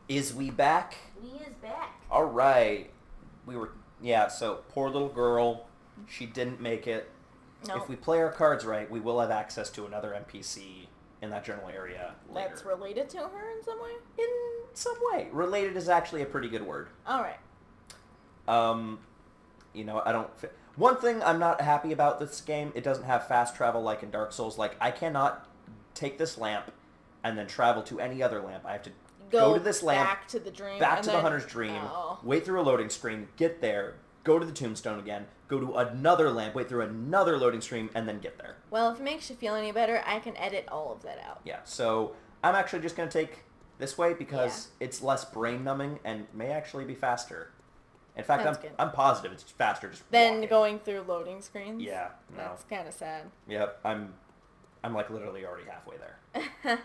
Is we back? We is back. All right. Yeah, so poor little girl. She didn't make it. No. If we play our cards right, we will have access to another NPC in that general area later. That's related to her in some way? In some way. Related is actually a pretty good word. Alright. I don't... One thing I'm not happy about this game, it doesn't have fast travel like in Dark Souls. Like, I cannot take this lamp and then travel to any other lamp. I have to go to this lamp, back to the dream, back to the Hunter's Dream, Oh. wait through a loading screen, get there, go to the tombstone again, go to another lamp, wait through another loading screen, and then get there. Well, if it makes you feel any better, I can edit all of that out. Yeah, so I'm actually just going to take this way because it's less brain-numbing and may actually be faster. In fact, I'm positive it's faster just than walking. going through loading screens? Yeah, no. That's kind of sad. Yep, I'm like literally already halfway there.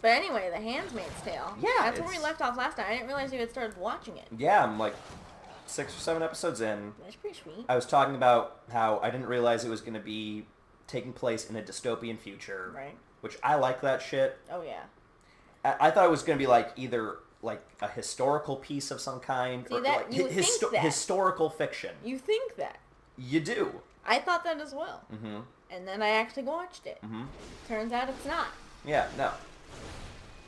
But anyway, The Handmaid's Tale. Yeah, That's where we left off last time. I didn't realize you had started watching it. Yeah, I'm like 6 or 7 episodes in. That's pretty sweet. I was talking about how I didn't realize it was going to be taking place in a dystopian future. Right. Which I like that shit. Oh, yeah. I thought it was going to be like either like a historical piece of some kind See, or that, like you think that. historical fiction. You think that. You do. I thought that as well. Mm-hmm. And then I actually watched it. Mm-hmm. Turns out it's not. Yeah, no.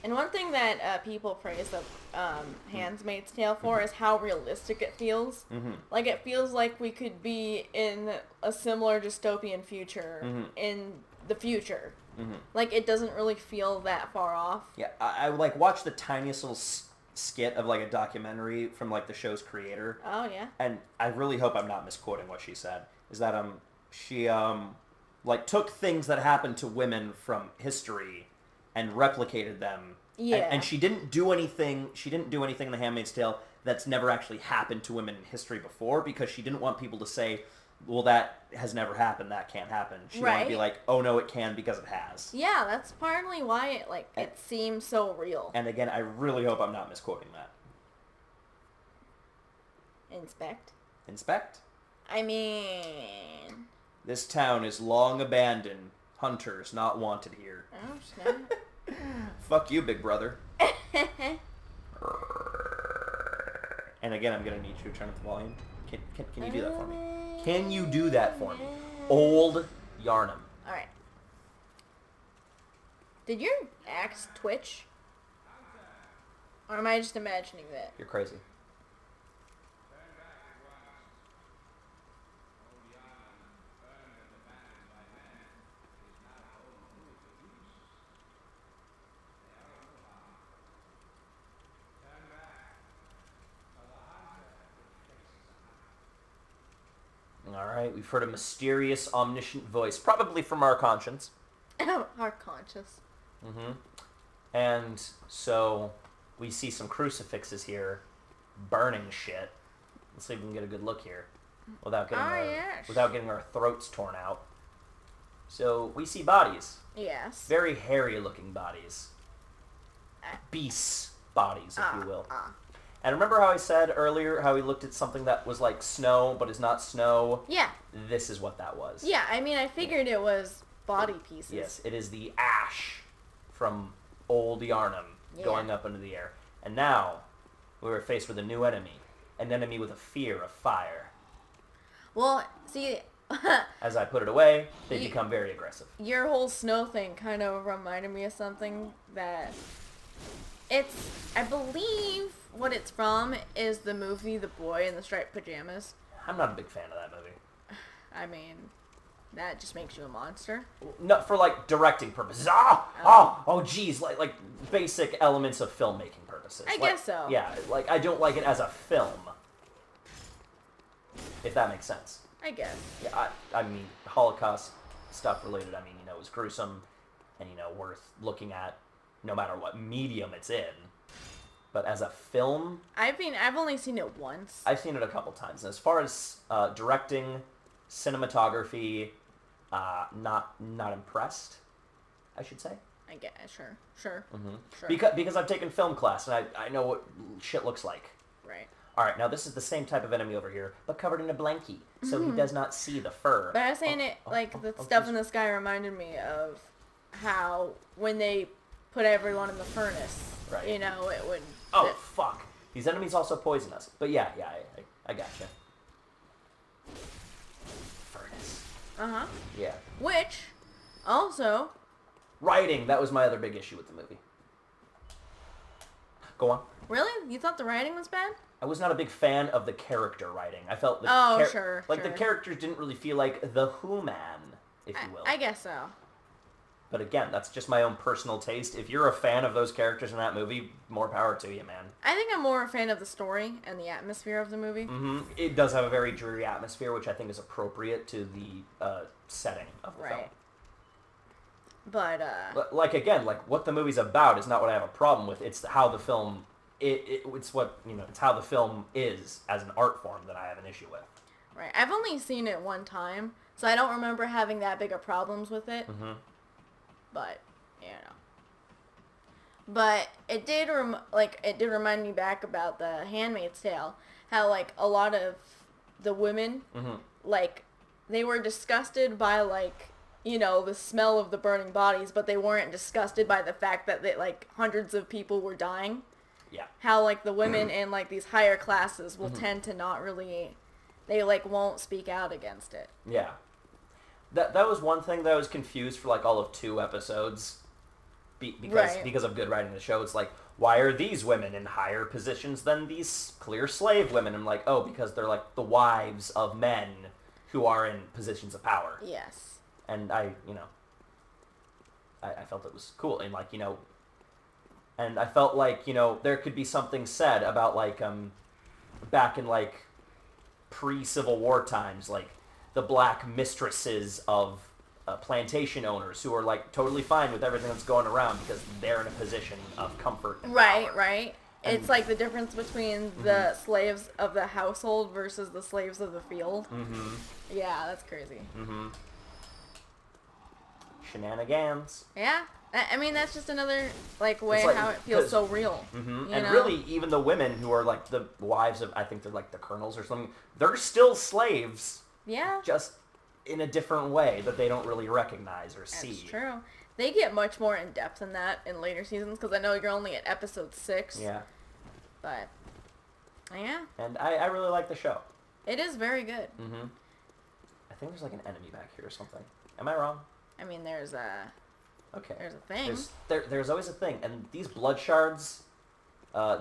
And one thing that people praise the Handmaid's Tale for is how realistic it feels. Mm-hmm. Like, it feels like we could be in a similar dystopian future in the future. Mm-hmm. Like, it doesn't really feel that far off. Yeah, I like watched the tiniest little skit of like a documentary from like the show's creator. Oh, yeah? And I really hope I'm not misquoting what she said. Is that she like took things that happened to women from history and replicated them. Yeah. And she didn't do anything. She didn't do anything in The Handmaid's Tale that's never actually happened to women in history before, because she didn't want people to say, "Well, that has never happened. That can't happen." She wanted to be like, "Oh no, it can because it has." Yeah, that's partly why it seems so real. And again, I really hope I'm not misquoting that. Inspect? I mean... This town is long abandoned. Hunters not wanted here. Oh, snap. Fuck you, big brother. And again, I'm gonna need you to turn up the volume. Can you do that for me? Can you do that for me? Old Yarnum. Alright. Did your axe twitch? Or am I just imagining that? You're crazy. Alright, we've heard a mysterious, omniscient voice, probably from our conscience. Our conscious. Mm-hmm. And so we see some crucifixes here, burning shit. Let's see if we can get a good look here, without getting our throats torn out. So we see bodies. Yes. Very hairy-looking bodies. Beasts' bodies, if you will. And remember how I said earlier how we looked at something that was like snow, but is not snow? Yeah. This is what that was. Yeah, I mean, I figured it was body pieces. Yes, it is the ash from old Yarnum going up into the air. And now, we were faced with a new enemy. An enemy with a fear of fire. Well, see... As I put it away, they become very aggressive. Your whole snow thing kind of reminded me of something that... I believe what it's from is the movie The Boy in the Striped Pajamas. I'm not a big fan of that movie. I mean, that just makes you a monster. No, for like directing purposes. Geez, like basic elements of filmmaking purposes. I guess so. Yeah, like I don't like it as a film. If that makes sense. I guess. Yeah, I mean, Holocaust stuff related, I mean, is gruesome and, worth looking at no matter what medium it's in. But as a film... I've only seen it once. I've seen it a couple times. And as far as directing, cinematography, not impressed, I should say. I guess, sure. Mm-hmm. Sure. Because I've taken film class and I know what shit looks like. Right. Alright, now this is the same type of enemy over here, but covered in a blankie, so he does not see the fur. But I was saying the stuff in the sky reminded me of how when they put everyone in the furnace. Right. You know, it would... Oh, fuck. These enemies also poison us. But yeah, I gotcha. Furnace. Uh-huh. Yeah. Which, also... Writing, that was my other big issue with the movie. Go on. Really? You thought the writing was bad? I was not a big fan of the character writing. I felt sure. The characters didn't really feel like the Who-Man, if you will. I guess so. But again, that's just my own personal taste. If you're a fan of those characters in that movie, more power to you, man. I think I'm more a fan of the story and the atmosphere of the movie. Mm-hmm. It does have a very dreary atmosphere, which I think is appropriate to the setting of the film. But, like, again, like, what the movie's about is not what I have a problem with. It's how the film... It's what, you know, it's how the film is as an art form that I have an issue with. Right. I've only seen it one time, so I don't remember having that big of problems with it. Mm-hmm. But, you know. But it did remind me back about The Handmaid's Tale. How, like, a lot of the women, mm-hmm. like, they were disgusted by, like, you know, the smell of the burning bodies, but they weren't disgusted by the fact that, like, hundreds of people were dying. Yeah. How, like, the women in, like, these higher classes will tend to not really... They, like, won't speak out against it. Yeah. That was one thing that I was confused for, like, all of 2 episodes. Because of good writing in the show. It's like, why are these women in higher positions than these clear slave women? I'm like, oh, because they're, like, the wives of men who are in positions of power. Yes. And I felt it was cool. And, like, you know... And I felt like, you know, there could be something said about, like, back in, like, pre-Civil War times, like, the black mistresses of plantation owners who are, like, totally fine with everything that's going around because they're in a position of comfort and power. Right. And it's like the difference between the slaves of the household versus the slaves of the field. Mm-hmm. Yeah, that's crazy. Mm-hmm. Shenanigans. Yeah. I mean, that's just another, like, way like, how it feels so real. Mm-hmm. You And know? really, even the women who are, like, the wives of, I think they're, like, the colonels or something, they're still slaves. Yeah. Just in a different way that they don't really recognize or see. That's true. They get much more in-depth in that in later seasons, because I know you're only at episode 6. Yeah. But, yeah. And I really like the show. It is very good. Mm-hmm. I think there's, like, an enemy back here or something. Am I wrong? I mean, there's a thing. There's always a thing. And these blood shards,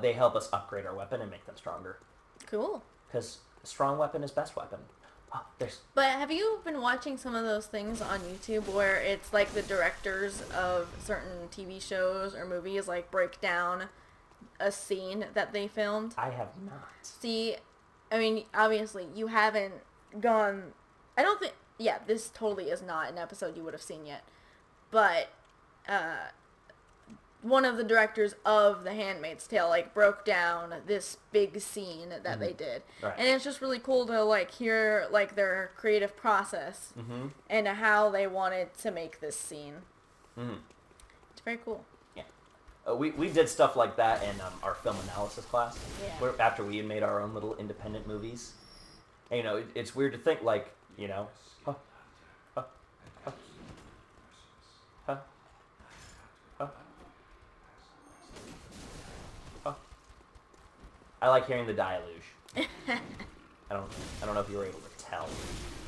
they help us upgrade our weapon and make them stronger. Cool. Because a strong weapon is best weapon. Oh, But have you been watching some of those things on YouTube where it's like the directors of certain TV shows or movies like break down a scene that they filmed? I have not. See, I mean, obviously you haven't gone... I don't think... Yeah, this totally is not an episode you would have seen yet. But one of the directors of The Handmaid's Tale, like, broke down this big scene that they did. Right. And it's just really cool to, like, hear, like, their creative process and how they wanted to make this scene. Mm-hmm. It's very cool. Yeah. We did stuff like that in our film analysis class. Yeah. Where after we had made our own little independent movies. And, you know, it's weird to think, like, you know... I like hearing the deluge. I don't know if you were able to tell.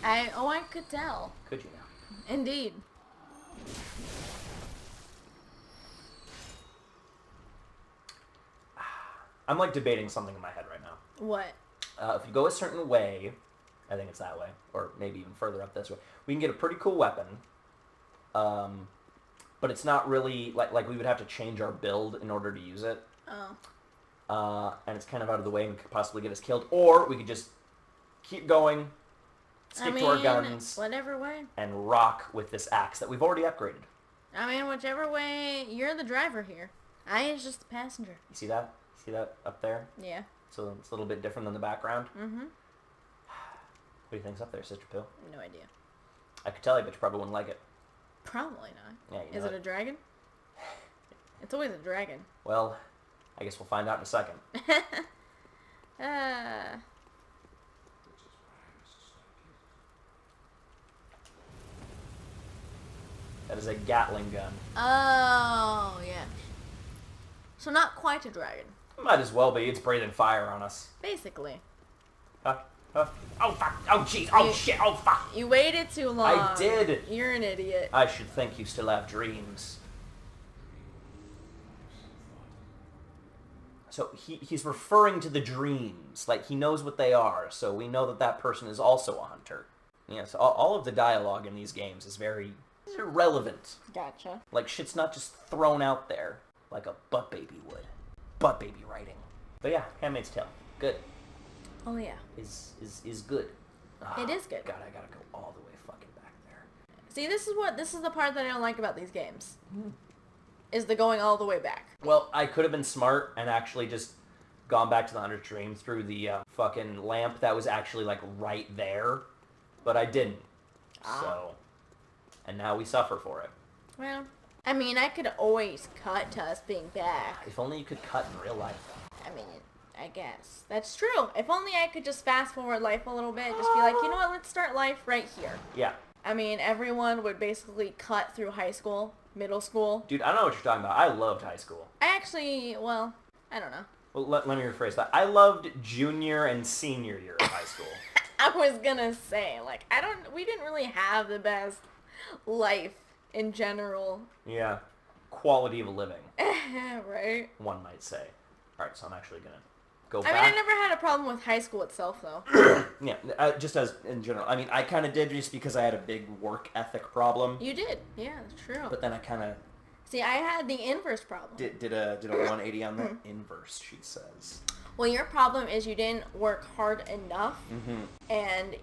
I could tell. Could you now? Indeed. I'm like debating something in my head right now. What? If you go a certain way, I think it's that way, or maybe even further up this way, we can get a pretty cool weapon. But it's not really like we would have to change our build in order to use it. Oh. And it's kind of out of the way and could possibly get us killed. Or we could just keep going, stick to our guns, whatever way, and rock with this axe that we've already upgraded. I mean, whichever way, you're the driver here. I is just the passenger. You see that? See that up there? Yeah. So it's a little bit different than the background. Mm-hmm. What do you think's up there, Sister Pill? No idea. I could tell you, but you probably wouldn't like it. Probably not. Yeah, you know Is it a dragon? It's always a dragon. Well, I guess we'll find out in a second. That is a Gatling gun. Oh, yeah. So not quite a dragon. Might as well be. It's breathing fire on us. Basically. Oh, fuck. Oh, jeez. Oh, shit. Oh, fuck. You waited too long. I did. You're an idiot. I should think you still have dreams. So he's referring to the dreams. Like, he knows what they are. So we know that that person is also a hunter. Yeah, so all of the dialogue in these games is very irrelevant. Gotcha. Like, shit's not just thrown out there like a butt baby would. Butt baby writing. But yeah, Handmaid's Tale. Good. Oh, yeah. Is good. It is good. God, I gotta go all the way fucking back there. See, this is the part that I don't like about these games. Is the going all the way back. Well, I could have been smart and actually just gone back to the Hunter's Dream through the fucking lamp that was actually, like, right there. But I didn't. So, and now we suffer for it. Well, I mean, I could always cut to us being back. If only you could cut in real life. I mean, I guess. That's true. If only I could just fast forward life a little bit. Just be like, you know what, let's start life right here. Yeah. I mean, everyone would basically cut through high school, middle school. Dude, I don't know what you're talking about. I loved high school. I actually, well, I don't know. Well, let me rephrase that. I loved junior and senior year of high school. I was gonna say, like, we didn't really have the best life in general. Yeah. Quality of living. Right? One might say. Alright, so I'm actually gonna go back. I mean, I never had a problem with high school itself, though. Yeah, just as in general. I mean, I kind of did just because I had a big work ethic problem. You did. Yeah, that's true. But then I kind of... See, I had the inverse problem. Did a 180 on the inverse, she says. Well, your problem is you didn't work hard enough, and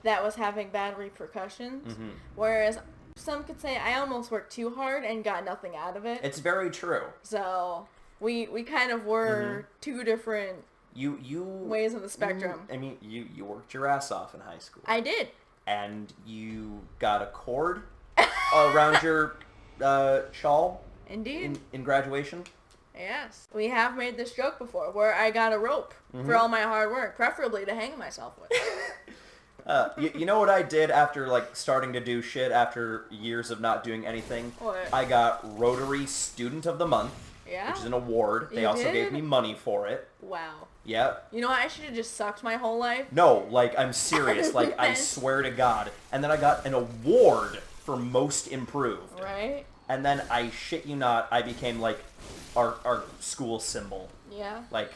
that was having bad repercussions. Whereas some could say I almost worked too hard and got nothing out of it. It's very true. So we kind of were two different ways of the spectrum. I mean, you worked your ass off in high school. I did. And you got a cord around your shawl. Indeed. In graduation. Yes. We have made this joke before where I got a rope for all my hard work, preferably to hang myself with. You know what I did after, like, starting to do shit after years of not doing anything? What? I got Rotary Student of the Month. Yeah? Which is an award. They also gave me money for it. Wow. Yeah. You know what? I should have just sucked my whole life. No, like, I'm serious. Like, I swear to God. And then I got an award for Most Improved. Right? And then, I shit you not, I became, like, our school symbol. Yeah. Like,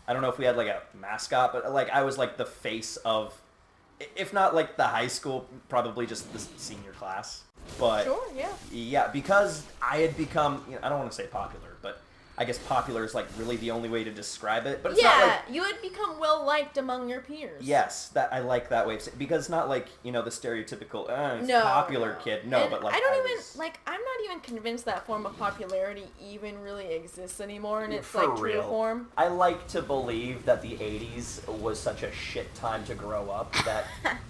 I don't know if we had, like, a mascot, but, like, I was, like, the face of, if not, like, the high school, probably just the senior class. But, sure, yeah. Yeah, because I had become, I don't want to say popular, but I guess popular is, like, really the only way to describe it. But it's not like... you had become well-liked among your peers. Yes, that I like that way of saying, because it's not like, the stereotypical, popular kid. No, and but, like, I'm not even convinced that form of popularity even really exists anymore in its, for like, true real. form. I like to believe that the 80s was such a shit time to grow up that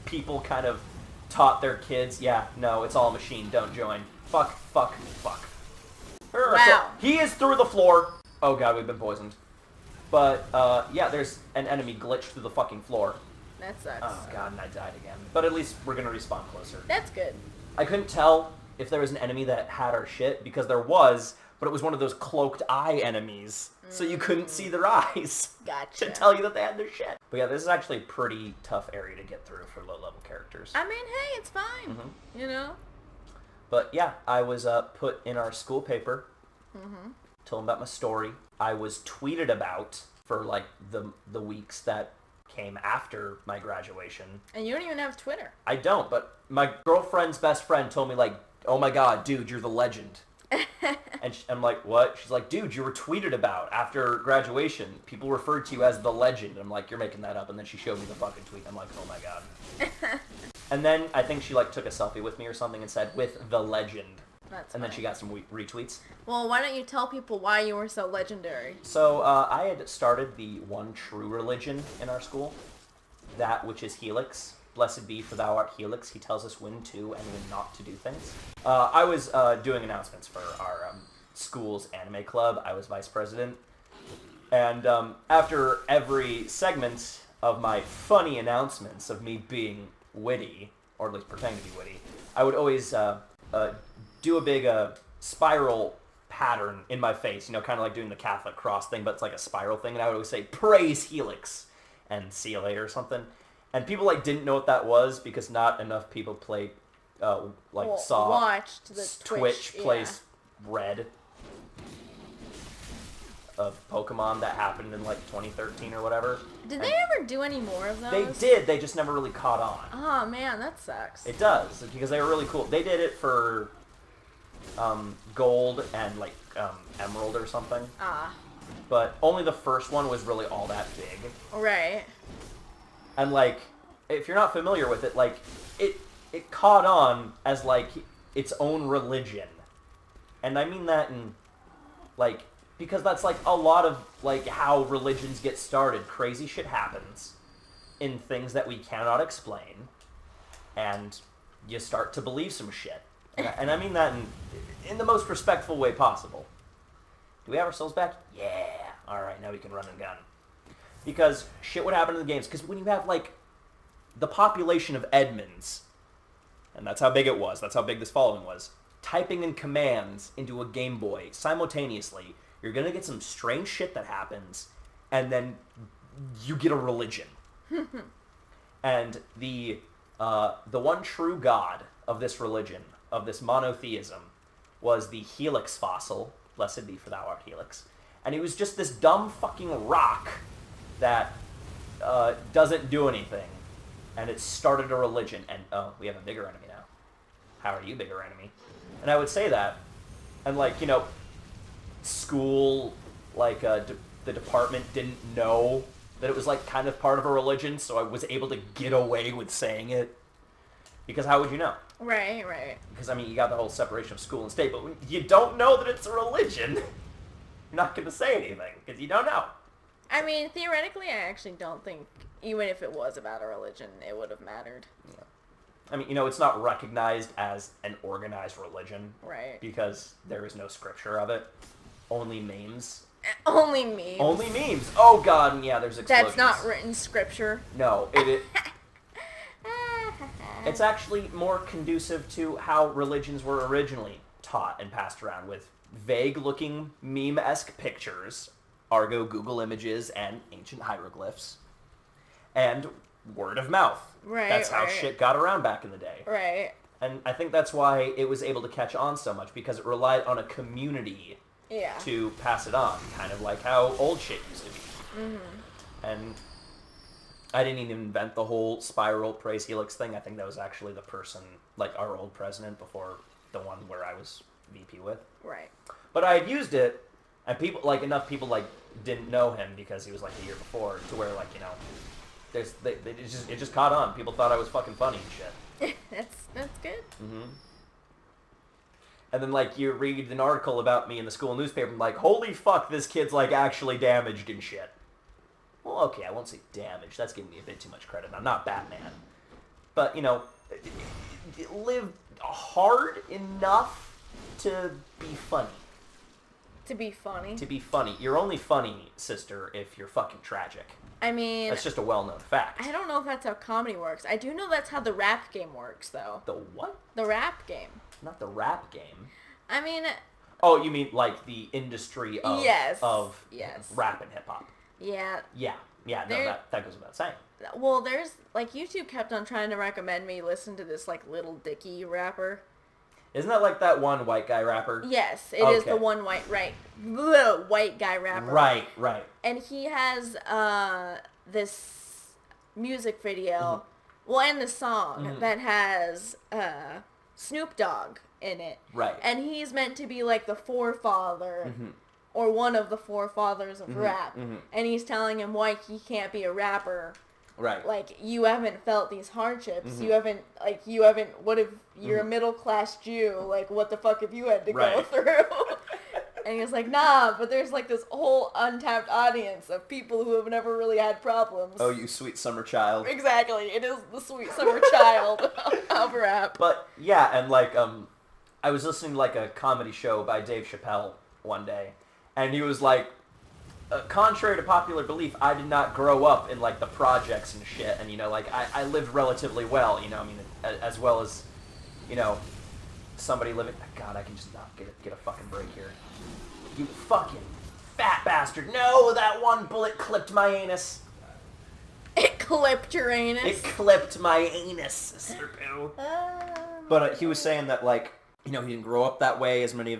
people kind of taught their kids, yeah, no, it's all a machine, don't join. Fuck. Wow. So he is through the floor. Oh god, we've been poisoned. But, yeah, there's an enemy glitched through the fucking floor. That sucks. Oh god, and I died again. But at least we're gonna respawn closer. That's good. I couldn't tell if there was an enemy that had our shit, because there was, but it was one of those cloaked eye enemies, so you couldn't see their eyes. Gotcha. To tell you that they had their shit. But yeah, this is actually a pretty tough area to get through for low-level characters. I mean, hey, it's fine. You know? But yeah, I was put in our school paper, told them about my story. I was tweeted about for, like, the weeks that came after my graduation. And you don't even have Twitter. I don't, but my girlfriend's best friend told me, like, oh my god, dude, you're the legend. And I'm like, what? She's like, dude, you were tweeted about after graduation. People referred to you as the legend. I'm like, you're making that up. And then she showed me the fucking tweet. I'm like, oh my god. And then I think she, like, took a selfie with me or something and said, with the legend. That's and funny. then she got some retweets. Well, why don't you tell people why you were so legendary? So, I had started the one true religion in our school. That which is Helix. Blessed be for thou art Helix. He tells us when to and when not to do things. I was doing announcements for our school's anime club. I was vice president. And after every segment of my funny announcements of me being witty, or at least pretending to be witty, I would always do a big spiral pattern in my face, kind of like doing the Catholic cross thing, but it's like a spiral thing, and I would always say, praise Helix, and see you later or something. And people didn't know what that was because not enough people played, watched the Twitch plays Red of Pokemon that happened in 2013 or whatever. Did they ever do any more of those? They did. They just never really caught on. Oh man, that sucks. It does because they were really cool. They did it for Gold and Emerald or something. But only the first one was really all that big. Right. And if you're not familiar with it, it caught on as its own religion. And I mean that in because that's a lot of how religions get started. Crazy shit happens in things that we cannot explain, and you start to believe some shit. And I mean that in the most respectful way possible. Do we have our souls back? Yeah. All right, now we can run and gun. Because shit would happen in the games. Because when you have the population of Edmonds, and that's how big it was. That's how big this following was. Typing in commands into a Game Boy simultaneously, you're going to get some strange shit that happens, and then you get a religion. And the one true god of this religion, of this monotheism, was the Helix fossil. Blessed be for thou art Helix. And he was just this dumb fucking rock that doesn't do anything. And it started a religion. And, we have a bigger enemy now. How are you, bigger enemy? And I would say that. And, school, the department didn't know that it was, kind of part of a religion, so I was able to get away with saying it. Because how would you know? Right, right. Because, you got the whole separation of school and state, but when you don't know that it's a religion, you're not going to say anything, because you don't know. Theoretically, I actually don't think, even if it was about a religion, it would have mattered. Yeah. It's not recognized as an organized religion. Right. Because there is no scripture of it. Only memes. Only memes. Only memes. Oh, God, and yeah, there's explosions. That's not written scripture. No, it's actually more conducive to how religions were originally taught and passed around, with vague-looking meme-esque pictures, argo Google images, and ancient hieroglyphs, and word of mouth. Right, That's how shit got around back in the day. Right. And I think that's why it was able to catch on so much, because it relied on a community to pass it on, kind of like how old shit used to be. Mm-hmm. And I didn't even invent the whole spiral praise Helix thing. I think that was actually the person, our old president before the one where I was VP with. Right. But I had used it, and people, enough people, didn't know him because he was, the year before, to where, it just caught on. People thought I was fucking funny and shit. That's good. Mm-hmm. And then, you read an article about me in the school newspaper, and holy fuck, this kid's, actually damaged and shit. Well, okay, I won't say damaged. That's giving me a bit too much credit. I'm not Batman. But, live hard enough to be funny. To be funny? To be funny. You're only funny, sister, if you're fucking tragic. That's just a well-known fact. I don't know if that's how comedy works. I do know that's how the rap game works, though. The what? The rap game. Not the rap game. Oh, you mean the industry of rap and hip-hop. Yeah. Yeah, no, that goes without saying. Well, there's, YouTube kept on trying to recommend me listen to this, Little Dicky rapper. Isn't that that one white guy rapper? Yes, it is the one white guy rapper. Right. And he has this music video, and the song that has Snoop Dogg in it. Right. And he's meant to be the forefather, or one of the forefathers of rap. Mm-hmm. And he's telling him why he can't be a rapper. Right. You haven't felt these hardships. You haven't, what if you're a middle-class Jew? What the fuck have you had to go through? And he's nah, but there's, this whole untapped audience of people who have never really had problems. Oh, you sweet summer child. Exactly. It is the sweet summer child of rap. But, yeah, and, I was listening to, a comedy show by Dave Chappelle one day, and he was contrary to popular belief, I did not grow up in, the projects and shit, and, I lived relatively well, as well as, somebody living... God, I can just not get a fucking break here. You fucking fat bastard. No, that one bullet clipped my anus. It clipped your anus? It clipped my anus, Sister Pooh. But he was saying that, like, you know, he didn't grow up that way as many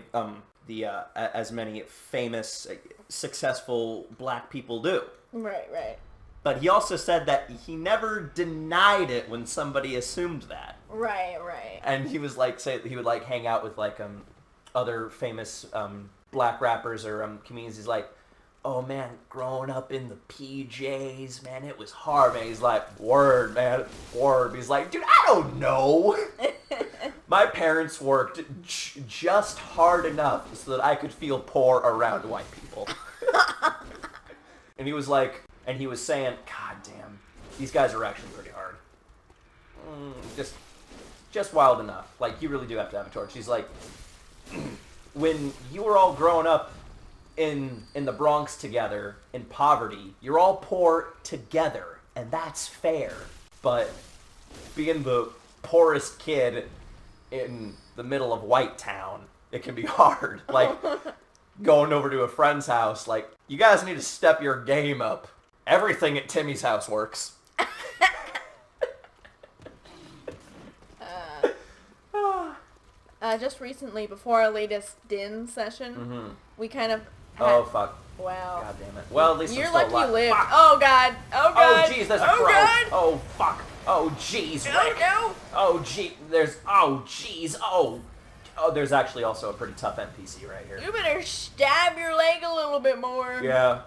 as many famous, successful black people do. Right. But he also said that he never denied it when somebody assumed that. Right. And he was like, he would like hang out with like other famous black rappers or comedians. He's like, oh man, growing up in the PJs, man, it was hard, man. He's like, word, man, word. He's like, dude, I don't know. My parents worked just hard enough so that I could feel poor around white people. And he was like, and he was saying, God damn, these guys are actually pretty hard. Just wild enough. Like, you really do have to have a torch. He's like, when you were all growing up in the Bronx together, in poverty, you're all poor together, and that's fair. But being the poorest kid in the middle of White Town, it can be hard. Like, going over to a friend's house, like, you guys need to step your game up. Everything at Timmy's house works. Just recently, before our latest DIN session, we kind of had... Oh, fuck. Wow. God damn it. Well, at least You're I'm still lucky alive. you lived. Fuck. Oh, God. Oh, God. Oh, jeez, there's a crow. God. Oh, fuck. Oh, jeez, Rick. No. Oh, gee, there's... Oh, jeez. Oh, there's actually also a pretty tough NPC right here. You better stab your leg a little bit more. Yeah.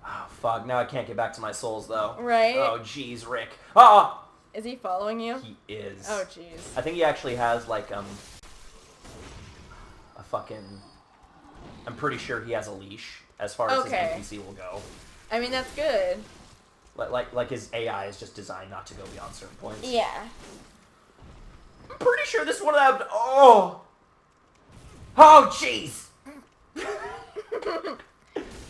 Oh, fuck. Now I can't get back to my souls, though. Right. Oh, jeez, Rick. Ah! Is he following you? He is. Oh, jeez. I think he actually has, like, a fucking... I'm pretty sure he has a leash, as far as his NPC will go. I mean, that's good. Like his AI is just designed not to go beyond certain points. Yeah. I'm pretty sure this one of them... Oh! Oh, jeez!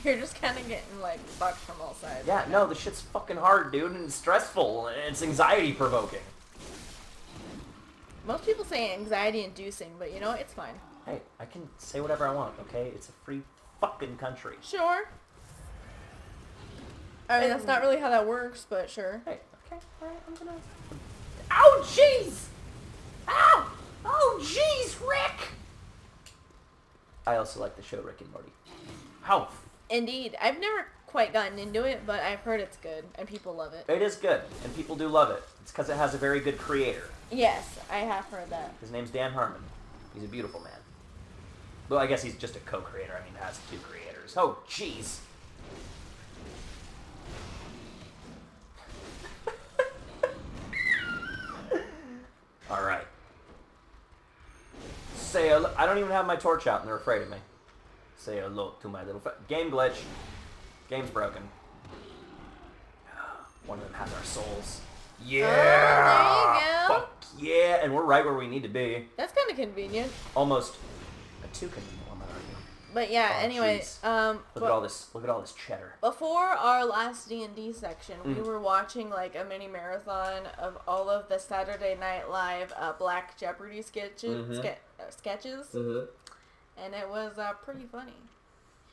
You're just kind of getting, like, fucked from all sides. Yeah, no, this shit's fucking hard, dude, and it's stressful, and it's anxiety-provoking. Most people say anxiety-inducing, but you know, it's fine. Hey, I can say whatever I want, okay? It's a free fucking country. Sure. I mean, that's not really how that works, but sure. Hey, okay, alright, I'm gonna... Ow, jeez! Ow! Oh, jeez, Rick! I also like the show Rick and Morty. How? Indeed. I've never quite gotten into it, but I've heard it's good, and people love it. It is good, and people do love it. It's because it has a very good creator. Yes, I have heard that. His name's Dan Harmon. He's a beautiful man. Well, I guess he's just a co-creator. I mean, it has two creators. Oh, jeez. All right. Say hello. I don't even have my torch out, and they're afraid of me. Say hello to my little game glitch. Game's broken. One of them has our souls. Yeah. Oh, there you go. Fuck yeah, and we're right where we need to be. That's kind of convenient. Almost too convenient, one might argue. But yeah, anyway, look at all this cheddar. Before our last D&D section, we were watching like a mini marathon of all of the Saturday Night Live Black Jeopardy sketches, and it was pretty funny.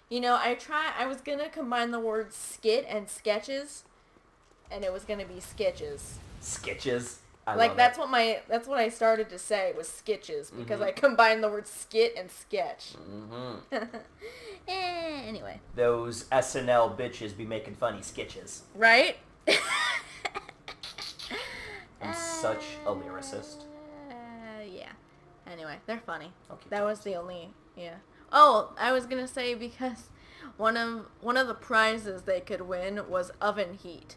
You know, I was gonna combine the words skit and sketches, and it was gonna be sketches. Sketches. That's what I started to say was sketches because I combined the word skit and sketch. Anyway. Those SNL bitches be making funny sketches. Right? I'm such a lyricist. Yeah. Anyway, they're funny. Okay, that was the only, yeah. Oh, I was gonna say because one of the prizes they could win was oven heat.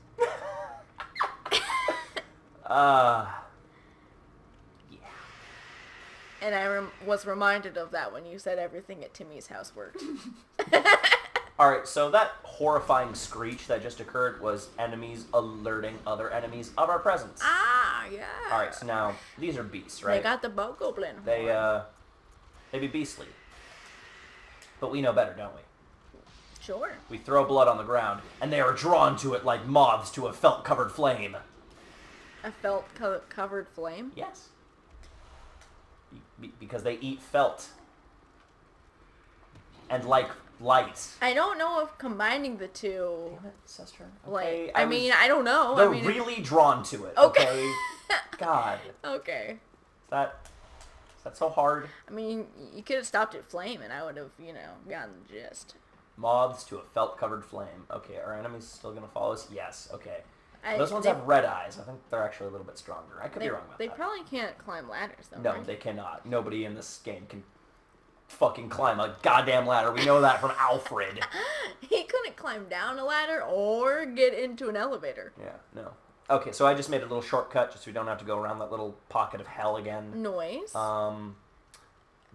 Yeah. And I was reminded of that when you said everything at Timmy's house worked. Alright, so that horrifying screech that just occurred was enemies alerting other enemies of our presence. Ah, yeah. Alright, so now, these are beasts, right? They got the bogoblin. They be beastly. But we know better, don't we? Sure. We throw blood on the ground, and they are drawn to it like moths to a felt-covered flame. A felt-covered flame? Yes. You because they eat felt. And like light. I don't know if combining the two... Damn it, sister. Okay, Like, I don't know. They're really drawn to it, okay? God. Okay. Is that so hard? I mean, you could have stopped at flame and I would have, gotten the gist. Moths to a felt-covered flame. Okay, are enemies still going to follow us? Yes, okay. Those ones have red eyes. I think they're actually a little bit stronger. I could be wrong about that. They probably can't climb ladders, though, No, right? they cannot. Nobody in this game can fucking climb a goddamn ladder. We know that from Alfred. He couldn't climb down a ladder or get into an elevator. Yeah, no. Okay, so I just made a little shortcut just so we don't have to go around that little pocket of hell again. Noise. Now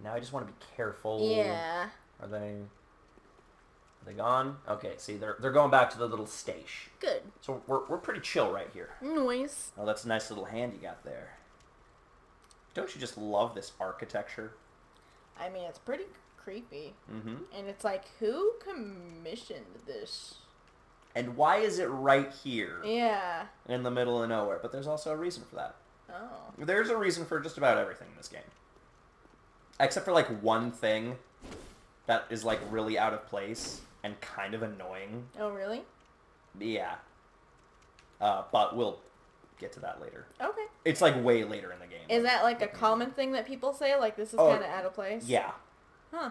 I just want to be careful. Yeah. Are they gone? Okay, see, they're going back to the little stage. Good. So we're pretty chill right here. Noise. Oh, that's a nice little hand you got there. Don't you just love this architecture? I mean, it's pretty creepy. Mm-hmm. And it's like, who commissioned this? And why is it right here? Yeah. In the middle of nowhere? But there's also a reason for that. Oh. There's a reason for just about everything in this game. Except for, like, one thing that is, like, really out of place and kind of annoying. Oh, really? Yeah. But we'll get to that later. Okay. It's, like, way later in the game. Is that, like, a common thing that people say? Like, this is kind of out of place? Yeah. Huh.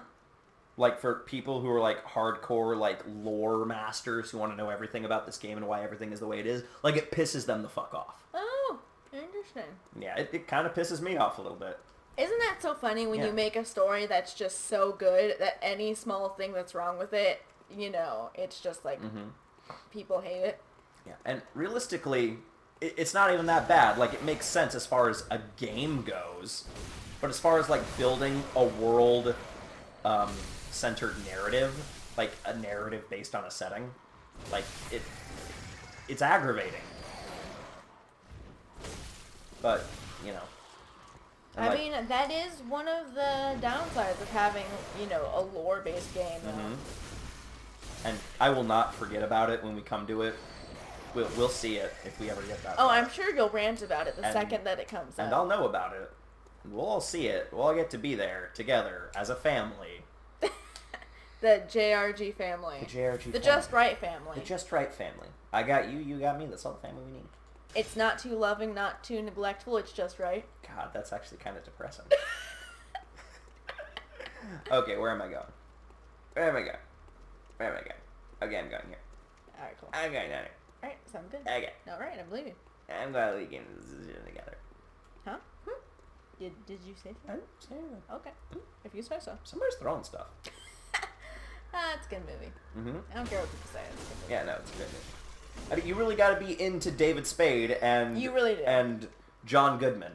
Like, for people who are, like, hardcore, like, lore masters who want to know everything about this game and why everything is the way it is, like, it pisses them the fuck off. Oh, interesting. Yeah, it kind of pisses me off a little bit. Isn't that so funny when you make a story that's just so good that any small thing that's wrong with it, it's just like, people hate it? Yeah, and realistically, it's not even that bad. Like, it makes sense as far as a game goes, but as far as, like, building a world, centered narrative, like a narrative based on a setting, like it's aggravating. But, I mean, that is one of the downsides of having, a lore-based game. And I will not forget about it when we come to it. We'll see it if we ever get that. Oh, I'm sure you'll rant about it the second that it comes out. And I'll know about it. We'll all see it. We'll all get to be there together as a family. The JRG family. The JRG family. The Just Right family. The Just Right family. I got you, you got me. That's all the family we need. It's not too loving, not too neglectful. It's just right. God, that's actually kind of depressing. Okay, where am I going? Where am I going? Okay, I'm going here. Alright, cool. I'm going down here. Alright, sounds good. Okay. Alright, I'm leaving. I'm glad we get this decision together. Huh? Did you say so? I didn't say anything. Okay. If you say so. Somebody's throwing stuff. It's a good movie. Mm-hmm. I don't care what people say. It's a good movie. Yeah, no, it's a good movie. I mean, you really got to be into David Spade and you really do. And John Goodman.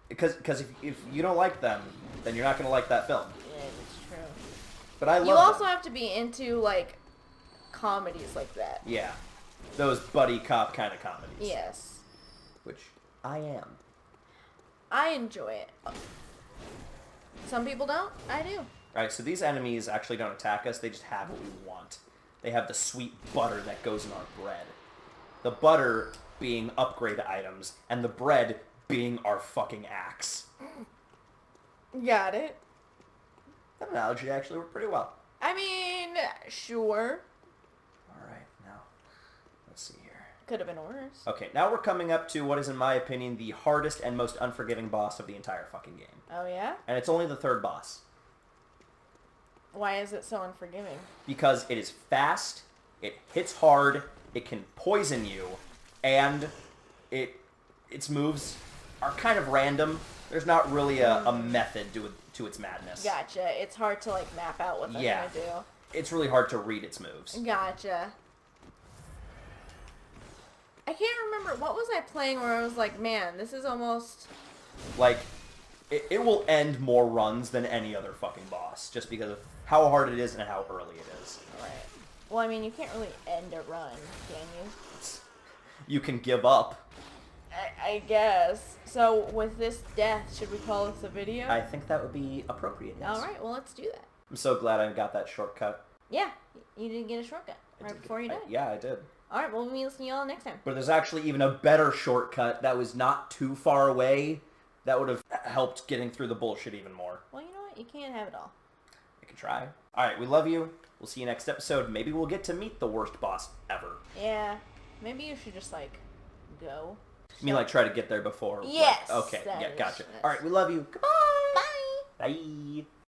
Because if you don't like them, then you're not going to like that film. Yeah, that's true. But I love You also them. have to be into, like, comedies like that. Yeah. Those buddy cop kind of comedies. Yes. Which I am. I enjoy it. Some people don't. I do. Alright, so these enemies actually don't attack us. They just have what we want. They have the sweet butter that goes in our bread. The butter being upgrade items, and the bread being our fucking axe. Got it. That analogy actually worked pretty well. I mean, sure. Alright, now, let's see here. Could have been worse. Okay, now we're coming up to what is, in my opinion, the hardest and most unforgiving boss of the entire fucking game. Oh, yeah? And it's only the third boss. Why is it so unforgiving? Because it is fast, it hits hard, it can poison you, and its moves are kind of random. There's not really a method to its madness. Gotcha. It's hard to, like, map out what they're gonna do. It's really hard to read its moves. Gotcha. I can't remember. What was I playing where I was like, man, this is almost... Like, it will end more runs than any other fucking boss, just because of how hard it is and how early it is. Right. Well, I mean, you can't really end a run, can you? You can give up. I guess. So, with this death, should we call this a video? I think that would be appropriate, yes. Alright, well, let's do that. I'm so glad I got that shortcut. Yeah, you didn't get a shortcut right before you died. Yeah, I did. Alright, well, we'll see y'all next time. But there's actually even a better shortcut that was not too far away, That would have helped getting through the bullshit even more. Well, you know what? You can't have it all. I can try. All right, we love you. We'll see you next episode. Maybe we'll get to meet the worst boss ever. Yeah. Maybe you should just, like, go. You mean, like, try to get there before? Yes. Like, okay, yeah, gotcha. All right, we love you. Goodbye. Bye. Bye.